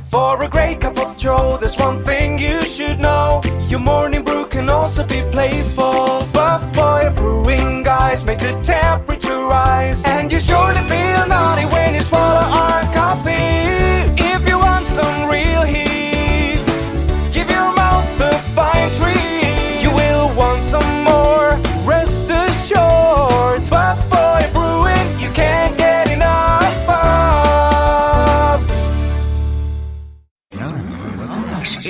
For a great cup of joe, there's one thing you should know. Your morning brew can also be playful. Buff Boy Brewing guys make the temperature rise, and you surely feel naughty when you swallow our coffee. If you want some real heat, give your mouth a fine treat. You will want some more, rest assured. Buff Boy Brewing, you can't get enough of.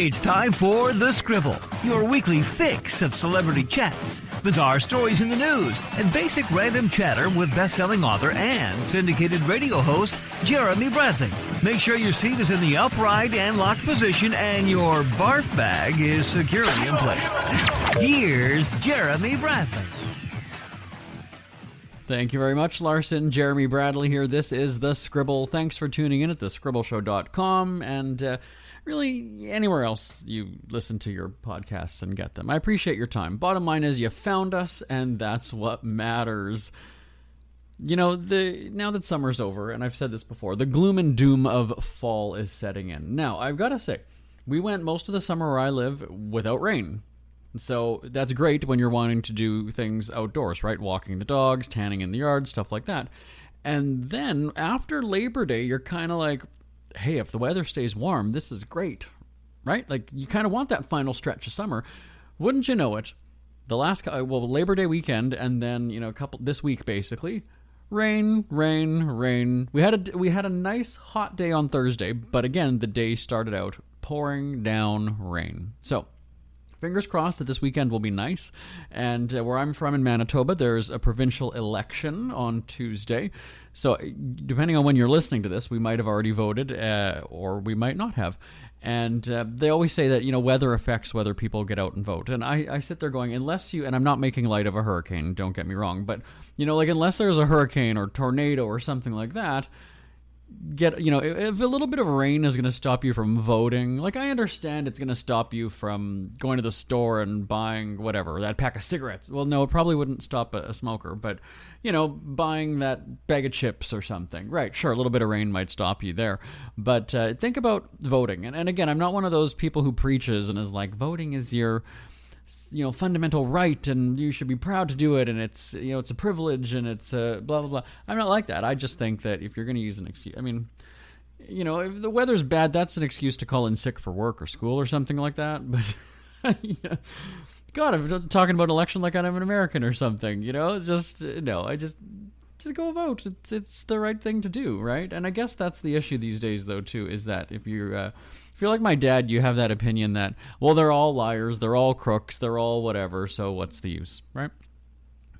It's time for The Scribble, your weekly fix of celebrity chats, bizarre stories in the news, and basic random chatter with best-selling author and syndicated radio host Jeremy Bradley. Make sure your seat is in the upright and locked position and your barf bag is securely in place. Here's Jeremy Bradley. Thank you very much, Larson. Jeremy Bradley here. This is The Scribble. Thanks for tuning in at thescribbleshow.com and really anywhere else you listen to your podcasts and get them. I appreciate your time. Bottom line is you found us, and that's what matters. You know, now that summer's over, and I've said this before, the gloom and doom of fall is setting in. Now, I've got to say, we went most of the summer where I live without rain. So that's great when you're wanting to do things outdoors, right? Walking the dogs, tanning in the yard, stuff like that. And then after Labor Day, you're kind of like, hey, if the weather stays warm, this is great, right? Like, you kind of want that final stretch of summer. Wouldn't you know it? The last, Labor Day weekend, and then, this week basically, rain. We had a nice hot day on Thursday, but again, the day started out pouring down rain. So, fingers crossed that this weekend will be nice. And where I'm from in Manitoba, there's a provincial election on Tuesday. So depending on when you're listening to this, we might have already voted or we might not have. And they always say that, weather affects whether people get out and vote. And I sit there going, unless you, and I'm not making light of a hurricane, don't get me wrong, but, unless there's a hurricane or tornado or something like that, if a little bit of rain is going to stop you from voting, like, I understand it's going to stop you from going to the store and buying whatever, that pack of cigarettes. Well, no, it probably wouldn't stop a smoker, but, buying that bag of chips or something. Right, sure, a little bit of rain might stop you there. But think about voting. And again, I'm not one of those people who preaches and is like, voting is your fundamental right, and you should be proud to do it, and it's, it's a privilege, and it's blah, blah, blah. I'm not like that. I just think that if you're going to use an excuse, if the weather's bad, that's an excuse to call in sick for work or school or something like that. But, God, I'm talking about election like I'm an American or something, just go vote. It's the right thing to do, right? And I guess that's the issue these days, though, too, is that if you're like my dad, you have that opinion that, well, they're all liars, they're all crooks, they're all whatever, so what's the use, right?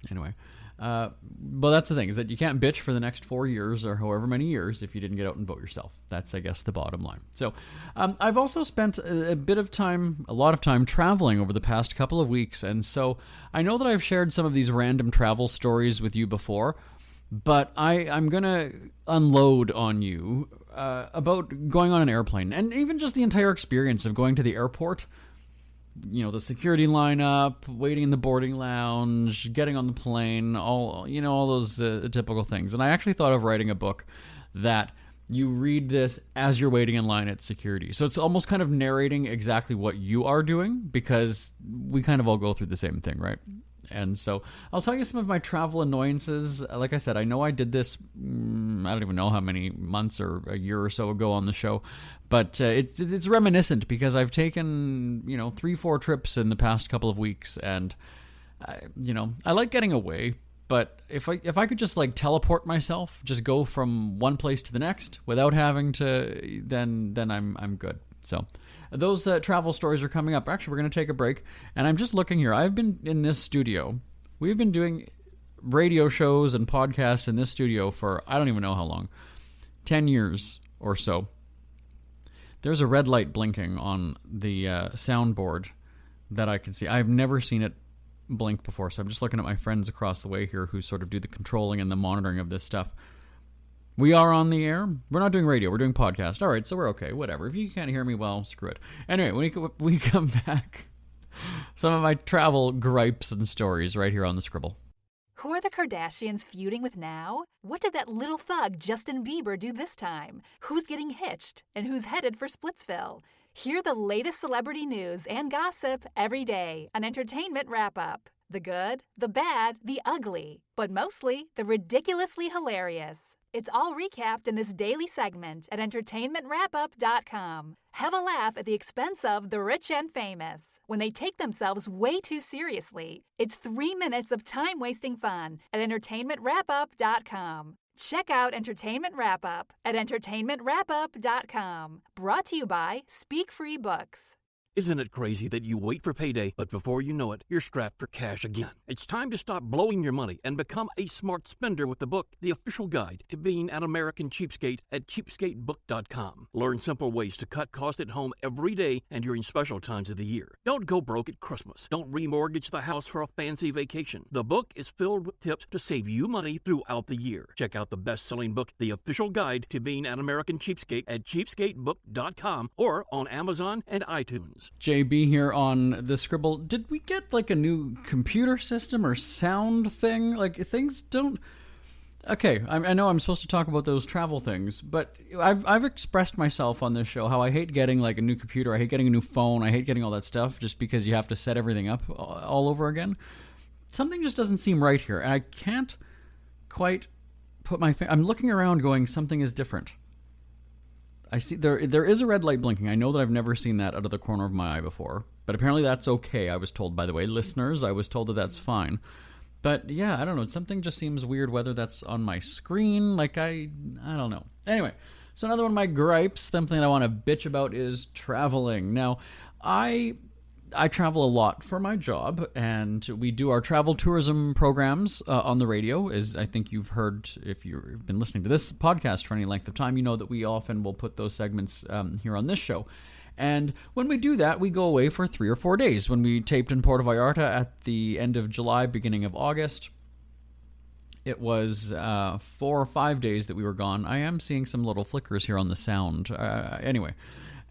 Anyway, but that's the thing, is that you can't bitch for the next 4 years or however many years if you didn't get out and vote yourself. That's, I guess, the bottom line. So I've also spent a lot of time traveling over the past couple of weeks, and so I know that I've shared some of these random travel stories with you before, but I'm going to unload on you about going on an airplane, and even just the entire experience of going to the airport. The security lineup, waiting in the boarding lounge, getting on the plane, all those typical things. And I actually thought of writing a book that you read this as you're waiting in line at security. So it's almost kind of narrating exactly what you are doing, because we kind of all go through the same thing, right? And so I'll tell you some of my travel annoyances. Like I said, I know I did this, I don't even know how many months or a year or so ago on the show, but it's reminiscent because I've taken, 3-4 trips in the past couple of weeks, and, I like getting away, but if I could just like teleport myself, just go from one place to the next without having to, then I'm good. So those travel stories are coming up. Actually, we're going to take a break, and I'm just looking here. I've been in this studio. We've been doing radio shows and podcasts in this studio for, I don't even know how long, 10 years or so. There's a red light blinking on the soundboard that I can see. I've never seen it blink before, so I'm just looking at my friends across the way here who sort of do the controlling and the monitoring of this stuff. We are on the air. We're not doing radio. We're doing podcast. All right, so we're okay. Whatever. If you can't hear me, well, screw it. Anyway, when we come back, some of my travel gripes and stories right here on The Scribble. Who are the Kardashians feuding with now? What did that little thug Justin Bieber do this time? Who's getting hitched? And who's headed for Splitsville? Hear the latest celebrity news and gossip every day on Entertainment Wrap-Up. The good, the bad, the ugly, but mostly the ridiculously hilarious. It's all recapped in this daily segment at entertainmentwrapup.com. Have a laugh at the expense of the rich and famous when they take themselves way too seriously. It's 3 minutes of time-wasting fun at entertainmentwrapup.com. Check out Entertainment Wrap-Up at entertainmentwrapup.com. Brought to you by Speak Free Books. Isn't it crazy that you wait for payday, but before you know it, you're strapped for cash again? It's time to stop blowing your money and become a smart spender with the book, The Official Guide to Being an American Cheapskate at cheapskatebook.com. Learn simple ways to cut costs at home every day and during special times of the year. Don't go broke at Christmas. Don't remortgage the house for a fancy vacation. The book is filled with tips to save you money throughout the year. Check out the best-selling book, The Official Guide to Being an American Cheapskate at cheapskatebook.com or on Amazon and iTunes. JB here on the Scribble. Did we get like a new computer system or sound thing? Like things don't... Okay, I know I'm supposed to talk about those travel things, but I've expressed myself on this show how I hate getting like a new computer, I hate getting a new phone, I hate getting all that stuff just because you have to set everything up all over again. Something just doesn't seem right here, and I can't quite put my finger... I'm looking around going, something is different. I see there is a red light blinking. I know that I've never seen that out of the corner of my eye before, but apparently that's okay. I was told, by the way, listeners, I was told that that's fine. But yeah, I don't know. Something just seems weird whether that's on my screen. Like I don't know. Anyway, so another one of my gripes, something I want to bitch about is traveling. Now, I travel a lot for my job, and we do our travel tourism programs on the radio. As I think you've heard, if you've been listening to this podcast for any length of time, you know that we often will put those segments here on this show. And when we do that, we go away for 3 or 4 days. When we taped in Puerto Vallarta at the end of July, beginning of August, it was 4 or 5 days that we were gone. I am seeing some little flickers here on the sound. Anyway.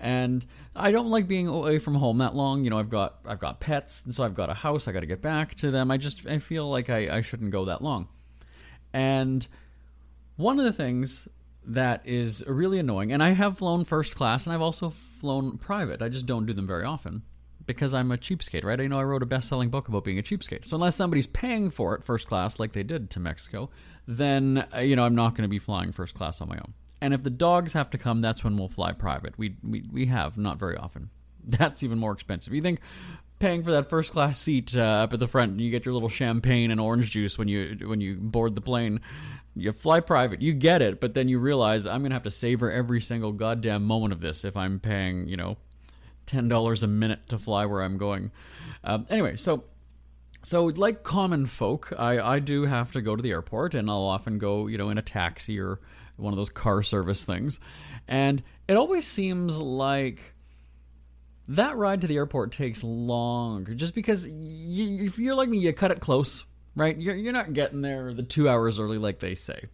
And I don't like being away from home that long. You know, I've got pets, and so I've got a house. I got to get back to them. I feel like I shouldn't go that long. And one of the things that is really annoying, and I have flown first class, and I've also flown private. I just don't do them very often because I'm a cheapskate, right? I know I wrote a best-selling book about being a cheapskate. So unless somebody's paying for it first class, like they did to Mexico, then I'm not going to be flying first class on my own. And if the dogs have to come, that's when we'll fly private. We have, not very often. That's even more expensive. You think paying for that first class seat up at the front, and you get your little champagne and orange juice when you board the plane, you fly private, you get it, but then you realize I'm going to have to savor every single goddamn moment of this if I'm paying, $10 a minute to fly where I'm going. Anyway, so like common folk, I do have to go to the airport, and I'll often go, in a taxi or one of those car service things. And it always seems like that ride to the airport takes longer just because if you're like me, you cut it close, right? You're not getting there the 2 hours early like they say.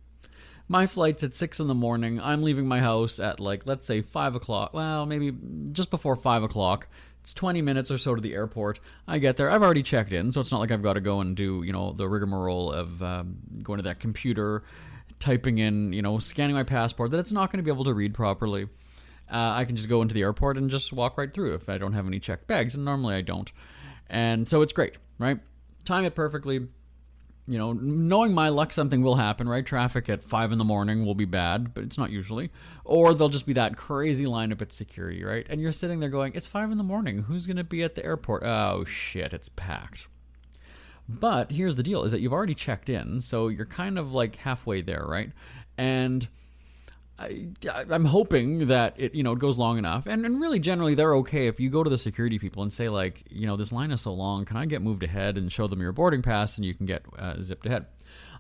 My flight's at 6 in the morning. I'm leaving my house at let's say 5 o'clock. Well, maybe just before 5 o'clock. It's 20 minutes or so to the airport. I get there. I've already checked in, so it's not like I've got to go and do, the rigmarole of going to that computer, typing in, scanning my passport that it's not going to be able to read properly. I can just go into the airport and just walk right through if I don't have any checked bags, and normally I don't. And so it's great, right? Time it perfectly. Knowing my luck, something will happen, right? Traffic at 5 in the morning will be bad, but it's not usually. Or there'll just be that crazy lineup at security, right? And you're sitting there going, it's 5 in the morning. Who's going to be at the airport? Oh, shit, it's packed. But here's the deal, is that you've already checked in, so you're kind of like halfway there, right? And I'm hoping that it goes long enough. And really, generally, they're okay if you go to the security people and say, this line is so long, can I get moved ahead, and show them your boarding pass, and you can get zipped ahead.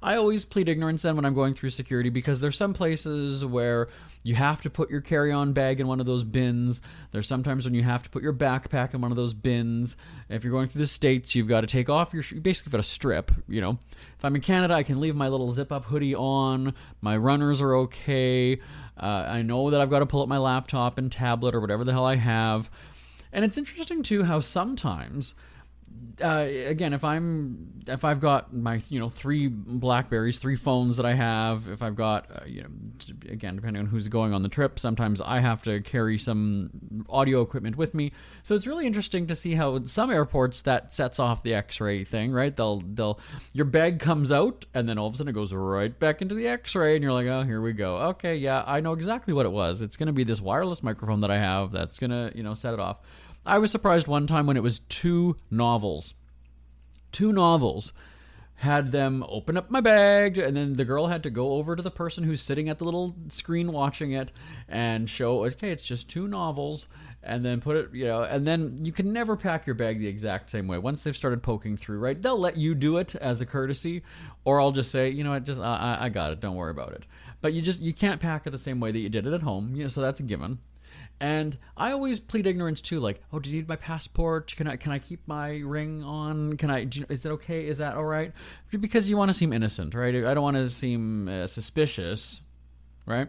I always plead ignorance then when I'm going through security, because there's some places where you have to put your carry-on bag in one of those bins. There's sometimes when you have to put your backpack in one of those bins. If you're going through the States, you've got to take off you basically got to strip, If I'm in Canada, I can leave my little zip-up hoodie on. My runners are okay. I know that I've got to pull up my laptop and tablet or whatever the hell I have. And it's interesting, too, how sometimes again, if I've got my 3 Blackberries, 3 phones that I have, if I've got again, depending on who's going on the trip, sometimes I have to carry some audio equipment with me. So it's really interesting to see how some airports that sets off the X-ray thing, right? They'll your bag comes out and then all of a sudden it goes right back into the X-ray, and you're like, oh, here we go. Okay, yeah, I know exactly what it was. It's going to be this wireless microphone that I have that's going to set it off. I was surprised one time when it was 2 novels. 2 novels. Had them open up my bag, and then the girl had to go over to the person who's sitting at the little screen watching it and show, okay, it's just 2 novels, and then put it, and then you can never pack your bag the exact same way. Once they've started poking through, right, they'll let you do it as a courtesy, or I'll just say, I got it, don't worry about it. But you can't pack it the same way that you did it at home, so that's a given. And I always plead ignorance too, like, oh, do you need my passport? Can I keep my ring on? Is it okay? Is that all right? Because you want to seem innocent, right? I don't want to seem suspicious, right?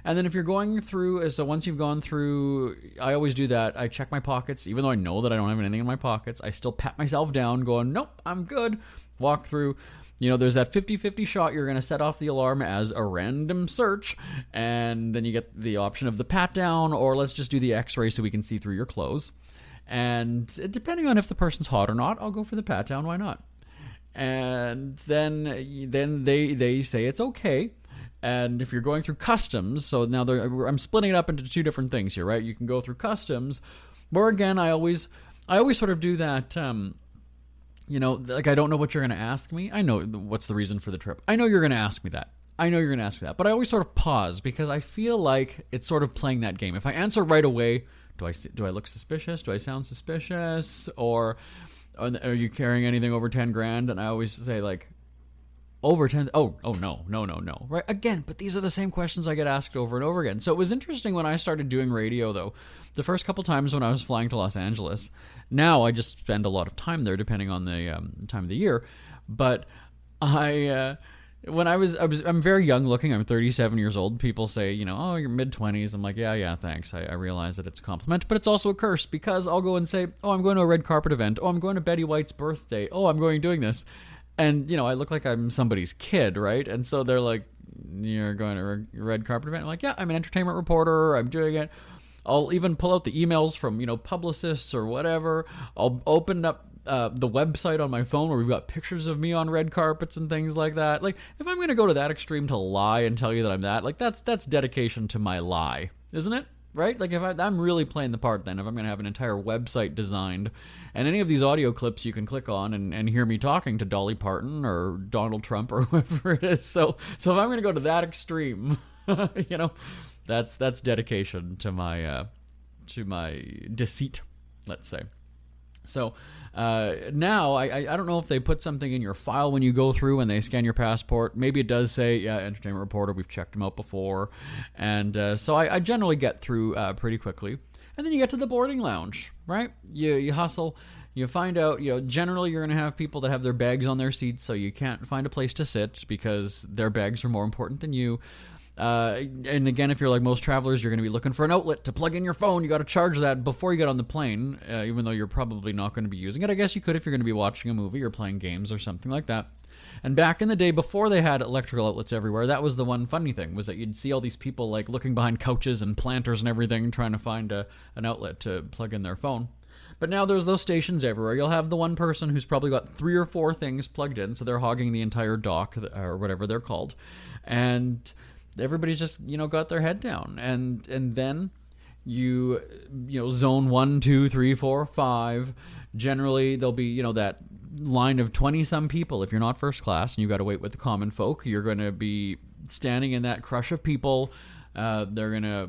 And then if you're going through, so once you've gone through, I always do that. I check my pockets, even though I know that I don't have anything in my pockets. I still pat myself down, going, nope, I'm good. Walk through. There's that 50-50 shot. You're going to set off the alarm as a random search, and then you get the option of the pat down, or let's just do the X-ray so we can see through your clothes. And depending on if the person's hot or not, I'll go for the pat down. Why not? And then they say it's okay. And if you're going through customs, so now I'm splitting it up into 2 different things here, right? You can go through customs, where again I always sort of do that. Like, I don't know what you're going to ask me. I know what's the reason for the trip. I know you're going to ask me that. But I always sort of pause because I feel like it's sort of playing that game. If I answer right away, do I look suspicious? Do I sound suspicious? Or are you carrying anything over 10 grand? And I always say, like, over 10. Oh, no. Right. Again, but these are the same questions I get asked over and over again. So it was interesting when I started doing radio, though. The first couple times when I was flying to Los Angeles, now I just spend a lot of time there depending on the time of the year. But I'm very young looking. I'm 37 years old. People say, oh, you're mid-20s. I'm like, yeah, thanks. I realize that it's a compliment, but it's also a curse because I'll go and say, oh, I'm going to a red carpet event. Oh, I'm going to Betty White's birthday. Oh, I'm doing this. And, I look like I'm somebody's kid, right? And so they're like, you're going to a red carpet event? I'm like, yeah, I'm an entertainment reporter. I'm doing it. I'll even pull out the emails from, publicists or whatever. I'll open up the website on my phone where we've got pictures of me on red carpets and things like that. Like, if I'm going to go to that extreme to lie and tell you that I'm that, like, that's dedication to my lie, isn't it? Right? Like, if I'm really playing the part then, if I'm going to have an entire website designed, and any of these audio clips you can click on and hear me talking to Dolly Parton or Donald Trump or whoever it is. So if I'm going to go to that extreme, that's dedication to my deceit, let's say. So now I don't know if they put something in your file when you go through and they scan your passport. Maybe it does say, yeah, entertainment reporter, we've checked them out before. And so I generally get through pretty quickly. And then you get to the boarding lounge, right? You hustle. You find out, generally you're going to have people that have their bags on their seats, so you can't find a place to sit because their bags are more important than you. And again, if you're like most travelers, you're going to be looking for an outlet to plug in your phone. You got to charge that before you get on the plane, even though you're probably not going to be using it. I guess you could if you're going to be watching a movie or playing games or something like that. And back in the day, before they had electrical outlets everywhere, that was the one funny thing, was that you'd see all these people like looking behind couches and planters and everything, trying to find an outlet to plug in their phone. But now there's those stations everywhere. You'll have the one person who's probably got 3 or 4 things plugged in, so they're hogging the entire dock, or whatever they're called. And everybody's just, got their head down. And then you zone 1, 2, 3, 4, 5. Generally, there'll be, that line of 20-some people. If you're not first class and you've got to wait with the common folk, you're going to be standing in that crush of people. They're going to,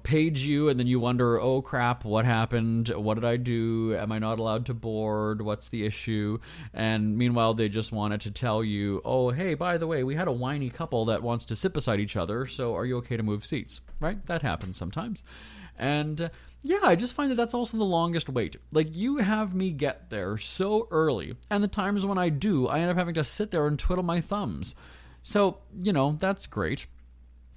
page you, and then you wonder, oh, crap, what happened? What did I do? Am I not allowed to board? What's the issue? And meanwhile, they just wanted to tell you, oh, hey, by the way, we had a whiny couple that wants to sit beside each other, so are you okay to move seats? Right? That happens sometimes. And yeah, I just find that that's also the longest wait. Like, you have me get there so early, and the times when I do, I end up having to sit there and twiddle my thumbs. So, that's great.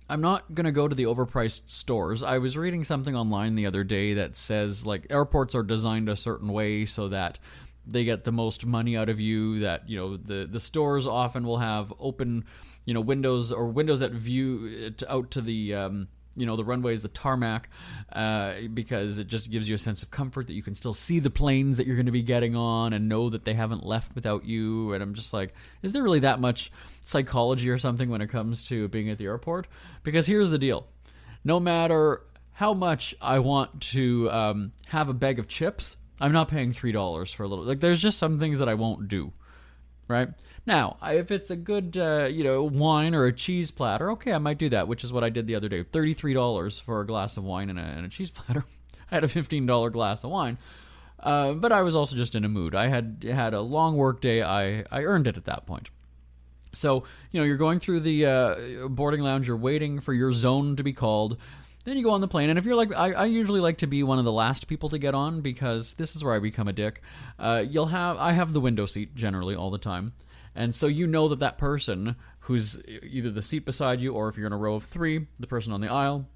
I'm not going to go to the overpriced stores. I was reading something online the other day that says, like, airports are designed a certain way so that they get the most money out of you, that, the stores often will have open, windows, or windows that view it out to the, the runways, the tarmac, because it just gives you a sense of comfort that you can still see the planes that you're going to be getting on and know that they haven't left without you. And I'm just like, is there really that much psychology or something when it comes to being at the airport? Because here's the deal. No matter how much I want to have a bag of chips, I'm not paying $3 for a little. Like, there's just some things that I won't do, right? Now, if it's a good, wine or a cheese platter, okay, I might do that, which is what I did the other day. $33 for a glass of wine and a cheese platter. I had a $15 glass of wine, but I was also just in a mood. I had a long work day. I earned it at that point. So, you're going through the boarding lounge. You're waiting for your zone to be called. Then you go on the plane, and if you're like, I usually like to be one of the last people to get on, because this is where I become a dick. I have the window seat generally all the time, and so that person who's either the seat beside you, or if you're in a row of three, the person on the aisle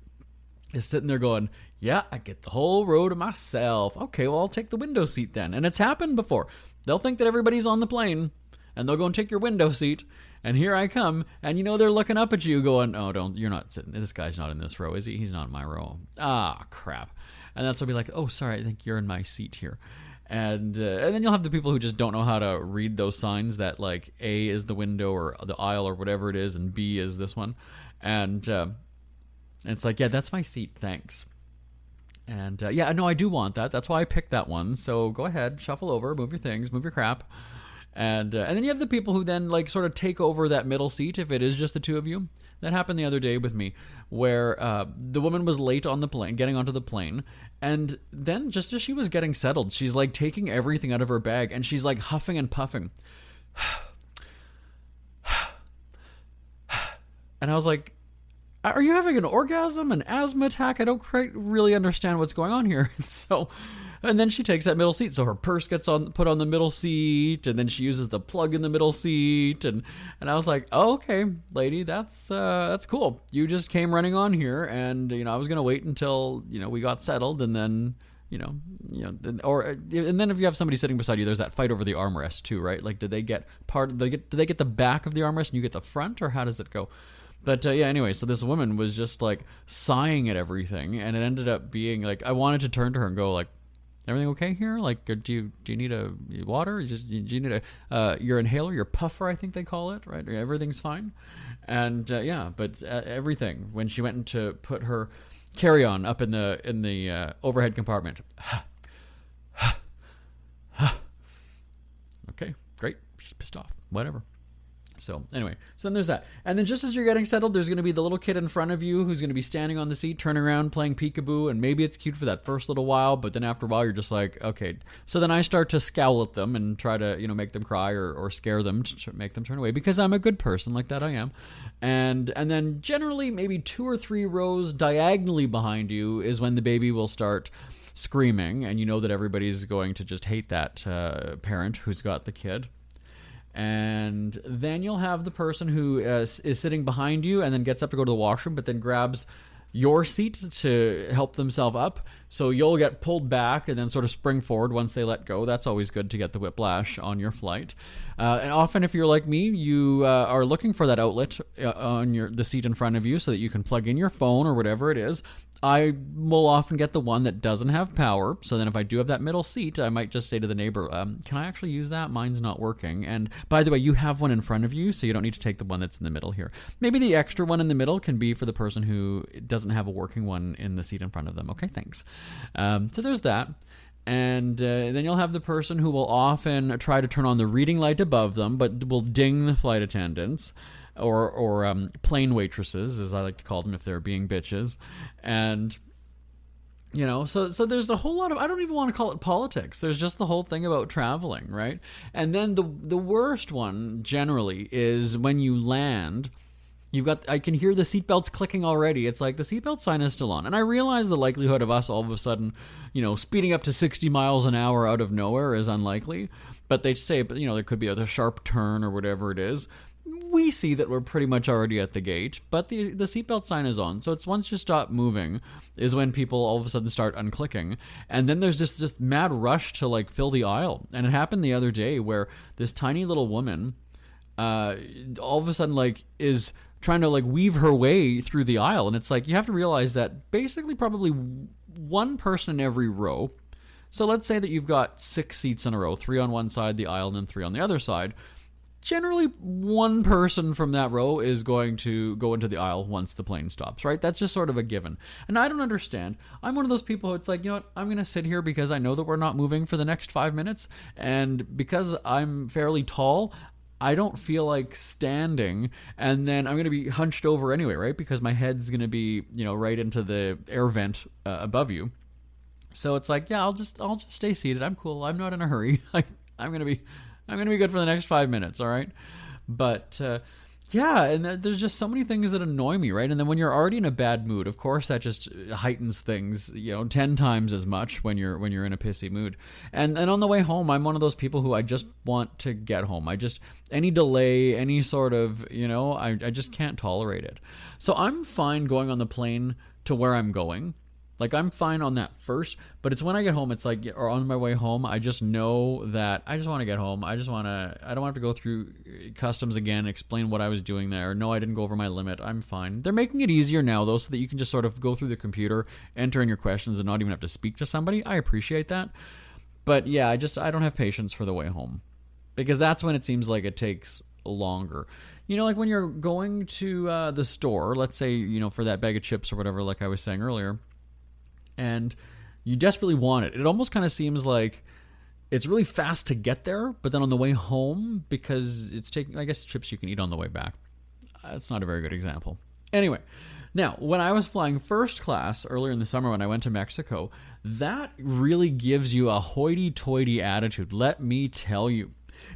is sitting there going, yeah, I get the whole row to myself. Okay, well, I'll take the window seat then. And it's happened before. They'll think that everybody's on the plane, and they'll go and take your window seat. And here I come, and they're looking up at you going, oh, you're not sitting, this guy's not in this row, is he? He's not in my row. Ah, crap. And that's when I'll be like, oh, sorry, I think you're in my seat here. And then you'll have the people who just don't know how to read those signs that, like, A is the window or the aisle or whatever it is, and B is this one. And it's like, yeah, that's my seat, thanks. And no, I do want that. That's why I picked that one. So go ahead, shuffle over, move your things, move your crap. And then you have the people who then, like, sort of take over that middle seat if it is just the two of you. That happened the other day with me, where the woman was late on the plane, getting onto the plane, and then just as she was getting settled, she's, like, taking everything out of her bag, and she's, like, huffing and puffing. And I was like, are you having an orgasm, an asthma attack? I don't quite really understand what's going on here. And then she takes that middle seat, so her purse gets put on the middle seat, and then she uses the plug in the middle seat, and I was like, oh, okay, lady, that's cool. You just came running on here, and I was gonna wait until we got settled, and then and then if you have somebody sitting beside you, there's that fight over the armrest too, right? Like, do they get the back of the armrest and you get the front, or how does it go? But anyway, so this woman was just, like, sighing at everything, and it ended up being like, I wanted to turn to her and go, like, everything okay here? Like, do you need a water? Do you need your inhaler, your puffer, I think they call it, right? Everything's fine. And but everything, when she went to put her carry-on up in the overhead compartment. Okay, great. She's pissed off. Whatever. So anyway, so then there's that. And then just as you're getting settled, there's going to be the little kid in front of you who's going to be standing on the seat, turning around, playing peekaboo, and maybe it's cute for that first little while, but then after a while, you're just like, okay. So then I start to scowl at them and try to, make them cry or scare them to make them turn away, because I'm a good person, like that I am. And then generally maybe 2 or 3 rows diagonally behind you is when the baby will start screaming, and you know that everybody's going to just hate that parent who's got the kid. And then you'll have the person who is sitting behind you and then gets up to go to the washroom, but then grabs your seat to help themselves up. So you'll get pulled back and then sort of spring forward once they let go. That's always good to get the whiplash on your flight. And often, if you're like me, you are looking for that outlet on the seat in front of you so that you can plug in your phone or whatever it is. I will often get the one that doesn't have power. So then if I do have that middle seat, I might just say to the neighbor, can I actually use that? Mine's not working. And by the way, you have one in front of you, so you don't need to take the one that's in the middle here. Maybe the extra one in the middle can be for the person who doesn't have a working one in the seat in front of them. Okay, thanks. So there's that. And then you'll have the person who will often try to turn on the reading light above them, but will ding the flight attendants. Or plane waitresses, as I like to call them if they're being bitches. And, so there's a whole lot of, I don't even want to call it politics. There's just the whole thing about traveling, right? And then the worst one, generally, is when you land, I can hear the seatbelts clicking already. It's like the seatbelt sign is still on. And I realize the likelihood of us all of a sudden, speeding up to 60 miles an hour out of nowhere is unlikely. But they say, there could be a sharp turn or whatever it is. we see that we're pretty much already at the gate, but the seatbelt sign is on. So it's once you stop moving is when people all of a sudden start unclicking. And then there's this mad rush to like fill the aisle. And it happened the other day where this tiny little woman all of a sudden like is trying to like weave her way through the aisle. And it's like, you have to realize that basically probably one person in every row. So let's say that you've got 6 seats in a row, 3 on one side of the aisle and then 3 on the other side. Generally, one person from that row is going to go into the aisle once the plane stops, right? That's just sort of a given. And I don't understand. I'm one of those people who it's like, you know what? I'm going to sit here because I know that we're not moving for the next 5 minutes. And because I'm fairly tall, I don't feel like standing, and then I'm going to be hunched over anyway, right? Because my head's going to be, right into the air vent above you. So it's like, yeah, I'll just stay seated. I'm cool. I'm not in a hurry. I'm going to be good for the next 5 minutes, all right? But yeah, and there's just so many things that annoy me, right? And then when you're already in a bad mood, of course that just heightens things, 10 times as much when you're in a pissy mood. And on the way home, I'm one of those people who I just want to get home. Any delay, any sort of, I just can't tolerate it. So I'm fine going on the plane to where I'm going. Like, I'm fine on that first, but it's when I get home, it's like, or on my way home, I just know that I just want to get home. I don't have to go through customs again, explain what I was doing there. No, I didn't go over my limit. I'm fine. They're making it easier now, though, so that you can just sort of go through the computer, enter in your questions, and not even have to speak to somebody. I appreciate that. But yeah, I don't have patience for the way home, because that's when it seems like it takes longer. Like when you're going to the store, let's say, for that bag of chips or whatever, like I was saying earlier, and you desperately want it. It almost kind of seems like it's really fast to get there, but then on the way home, because it's taking, I guess, chips you can eat on the way back. It's not a very good example. Anyway, now, when I was flying first class earlier in the summer when I went to Mexico, that really gives you a hoity-toity attitude, let me tell you.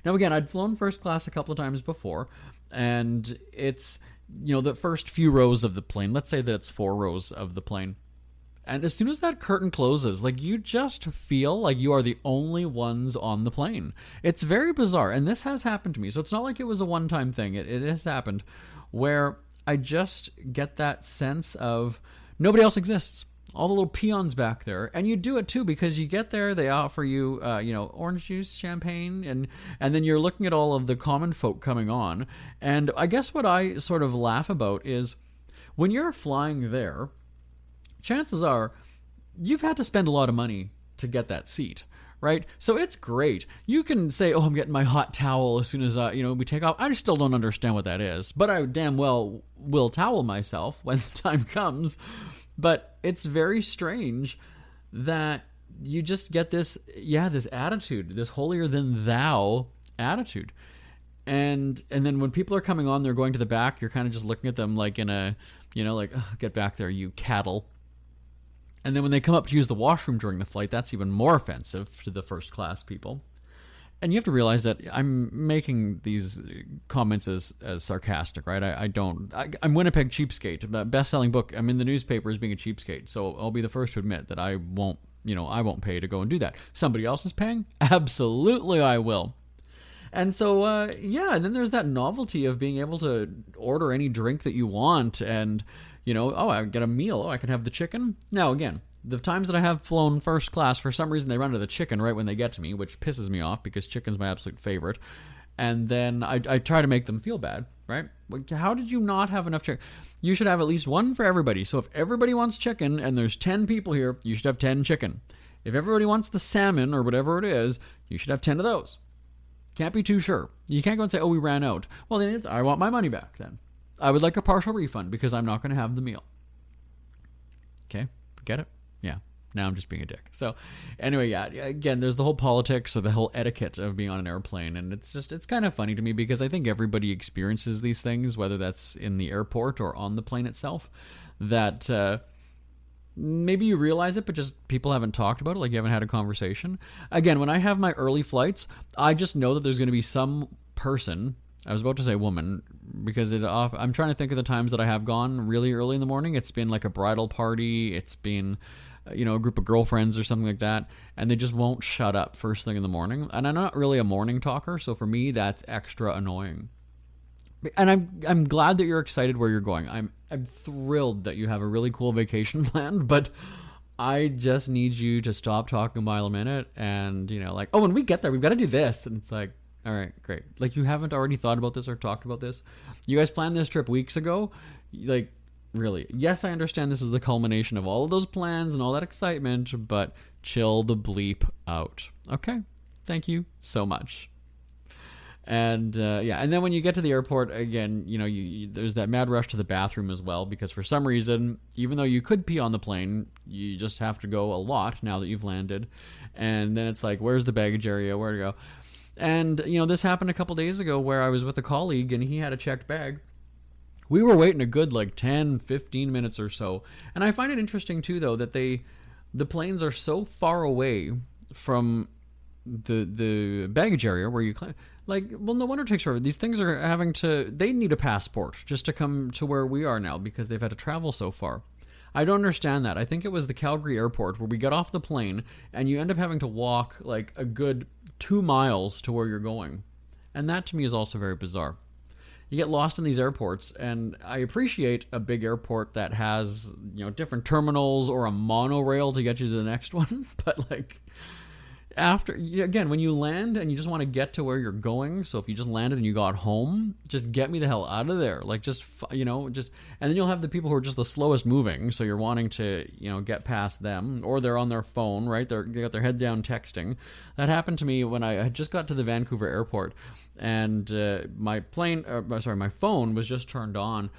Now, again, I'd flown first class a couple of times before, and it's, the first few rows of the plane. Let's say that it's 4 rows of the plane. And as soon as that curtain closes, like, you just feel like you are the only ones on the plane. It's very bizarre, and this has happened to me. So it's not like it was a one-time thing. It has happened where I just get that sense of nobody else exists. All the little peons back there. And you do it, too, because you get there, they offer you, orange juice, champagne, and then you're looking at all of the common folk coming on. And I guess what I sort of laugh about is when you're flying there, chances are you've had to spend a lot of money to get that seat, right? So it's great. You can say, I'm getting my hot towel as soon as we take off. I still don't understand what that is, but I damn well will towel myself when the time comes. But it's very strange that you just get this attitude, this holier than thou attitude. And then when people are coming on, they're going to the back, you're kind of just looking at them like in a, get back there, you cattle. And then when they come up to use the washroom during the flight, that's even more offensive to the first class people. And you have to realize that I'm making these comments as sarcastic, right? I'm Winnipeg Cheapskate, best-selling book. I'm in the newspaper as being a cheapskate, so I'll be the first to admit that I won't pay to go and do that. Somebody else is paying? Absolutely I will. And so, and then there's that novelty of being able to order any drink that you want and, I get a meal. I can have the chicken. Now, again, the times that I have flown first class, for some reason they run to the chicken right when they get to me, which pisses me off because chicken's my absolute favorite. And then I try to make them feel bad, right? How did you not have enough chicken? You should have at least one for everybody. So if everybody wants chicken and there's 10 people here, you should have 10 chicken. If everybody wants the salmon or whatever it is, you should have 10 of those. Can't be too sure. You can't go and say, we ran out. Well, then I want my money back then. I would like a partial refund because I'm not going to have the meal. Okay, get it? Yeah, now I'm just being a dick. So anyway, again, there's the whole politics or the whole etiquette of being on an airplane. And it's kind of funny to me because I think everybody experiences these things, whether that's in the airport or on the plane itself, that maybe you realize it, but just people haven't talked about it, like you haven't had a conversation. Again, when I have my early flights, I just know that there's going to be some person, I was about to say woman, because I'm trying to think of the times that I have gone really early in the morning. It's been like a bridal party, it's been a group of girlfriends or something like that, and they just won't shut up first thing in the morning. And I'm not really a morning talker, so for me, that's extra annoying. And I'm glad that you're excited where you're going. I'm thrilled that you have a really cool vacation planned, but I just need you to stop talking a mile a minute and, like, oh, when we get there, we've got to do this. And it's like, all right, great. Like, you haven't already thought about this or talked about this. You guys planned this trip weeks ago. Like, really. Yes, I understand this is the culmination of all of those plans and all that excitement, but chill the bleep out. Okay? Thank you so much. And and then when you get to the airport, again, there's that mad rush to the bathroom as well, because for some reason, even though you could pee on the plane, you just have to go a lot now that you've landed. And then it's like, where's the baggage area? Where to go? And, this happened a couple days ago where I was with a colleague and he had a checked bag. We were waiting a good 10, 15 minutes or so. And I find it interesting too, though, that the planes are so far away from the baggage area where you climb. No wonder it takes forever. These things are they need a passport just to come to where we are now because they've had to travel so far. I don't understand that. I think it was the Calgary airport where we got off the plane and you end up having to walk a good 2 miles to where you're going. And that to me is also very bizarre. You get lost in these airports, and I appreciate a big airport that has, different terminals or a monorail to get you to the next one. But after, again, when you land and you just want to get to where you're going, so if you just landed and you got home, just get me the hell out of there. And then you'll have the people who are just the slowest moving, so you're wanting to, get past them, or they're on their phone, right? They got their head down texting. That happened to me when I had just got to the Vancouver airport, and my phone was just turned on,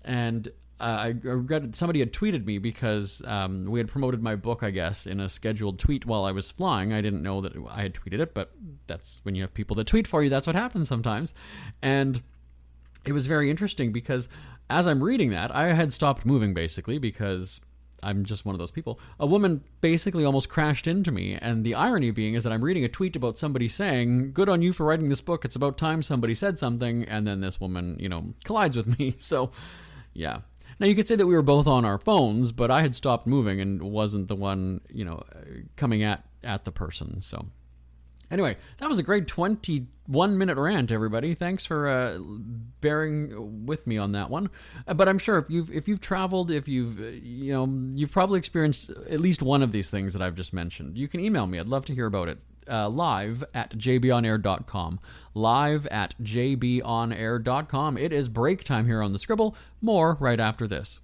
and I regretted somebody had tweeted me because we had promoted my book, I guess, in a scheduled tweet while I was flying. I didn't know that I had tweeted it, but that's when you have people that tweet for you. That's what happens sometimes. And it was very interesting because as I'm reading that, I had stopped moving basically because I'm just one of those people. A woman basically almost crashed into me. And the irony being is that I'm reading a tweet about somebody saying, good on you for writing this book. It's about time somebody said something. And then this woman, collides with me. So, yeah. Now, you could say that we were both on our phones, but I had stopped moving and wasn't the one, coming at the person. So, anyway, that was a great 21-minute rant, everybody. Thanks for bearing with me on that one. But I'm sure if you've traveled, if you've probably experienced at least one of these things that I've just mentioned. You can email me. I'd love to hear about it. live@jbonair.com. live@jbonair.com. It is break time here on the Scribble. More right after this.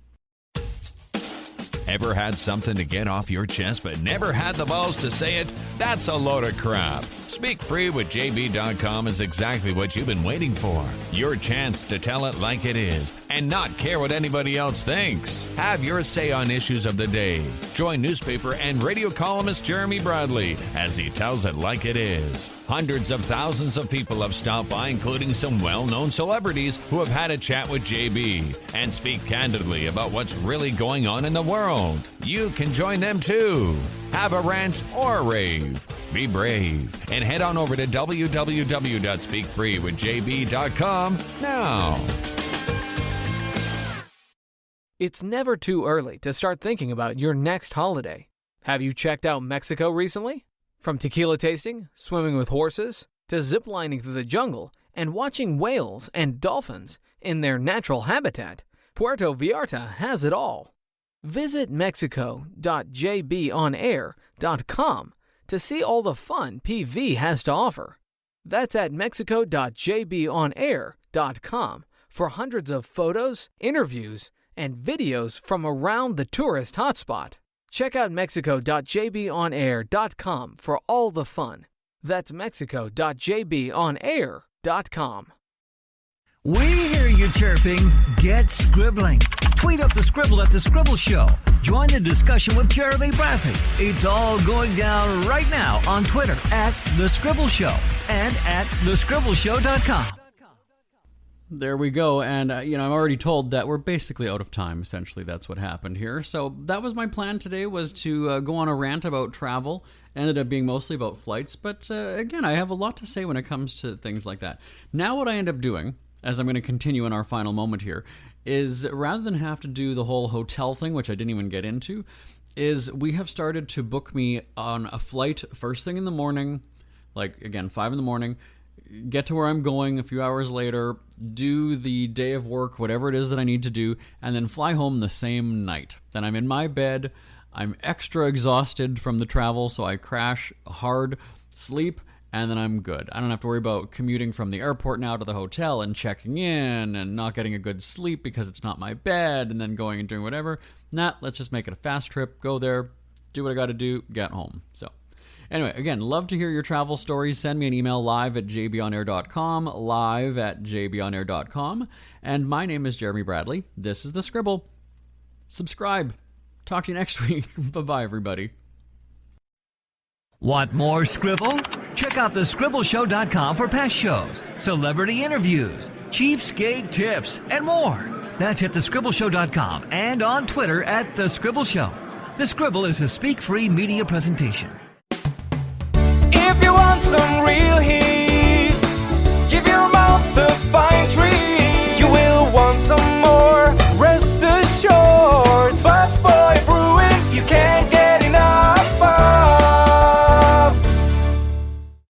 Ever had something to get off your chest but never had the balls to say it? That's a load of crap. Speak Free with JB.com is exactly what you've been waiting for. Your chance to tell it like it is and not care what anybody else thinks. Have your say on issues of the day. Join newspaper and radio columnist Jeremy Bradley as he tells it like it is. Hundreds of thousands of people have stopped by, including some well-known celebrities who have had a chat with JB and speak candidly about what's really going on in the world. You can join them too. Have a rant or a rave. Be brave and head on over to www.speakfreewithjb.com now. It's never too early to start thinking about your next holiday. Have you checked out Mexico recently? From tequila tasting, swimming with horses, to ziplining through the jungle and watching whales and dolphins in their natural habitat, Puerto Vallarta has it all. Visit mexico.jbonair.com to see all the fun PV has to offer. That's at mexico.jbonair.com for hundreds of photos, interviews, and videos from around the tourist hotspot. Check out mexico.jbonair.com for all the fun. That's mexico.jbonair.com. We hear you chirping. Get scribbling. Tweet up the Scribble at The Scribble Show. Join the discussion with Jeremy Bradley. It's all going down right now on Twitter at The Scribble Show and at thescribbleshow.com. There we go. And, I'm already told that we're basically out of time. Essentially, that's what happened here. So that was my plan today, was to go on a rant about travel. Ended up being mostly about flights. But, again, I have a lot to say when it comes to things like that. Now what I end up doing, as I'm going to continue in our final moment here, is rather than have to do the whole hotel thing, which I didn't even get into, is we have started to book me on a flight first thing in the morning, 5 in the morning, get to where I'm going a few hours later, do the day of work, whatever it is that I need to do, and then fly home the same night. Then I'm in my bed. I'm extra exhausted from the travel, so I crash hard, sleep, and then I'm good. I don't have to worry about commuting from the airport now to the hotel and checking in and not getting a good sleep because it's not my bed and then going and doing whatever. Nah, let's just make it a fast trip, go there, do what I got to do, get home. So anyway, again, love to hear your travel stories. Send me an email live@jbonair.com, live@jbonair.com. And my name is Jeremy Bradley. This is The Scribble. Subscribe. Talk to you next week. Bye-bye, everybody. Want more Scribble? Check out thescribbleshow.com for past shows, celebrity interviews, cheapskate tips, and more. That's at thescribbleshow.com and on Twitter at The Scribble Show. The Scribble is a speak-free media presentation. If you want some real heat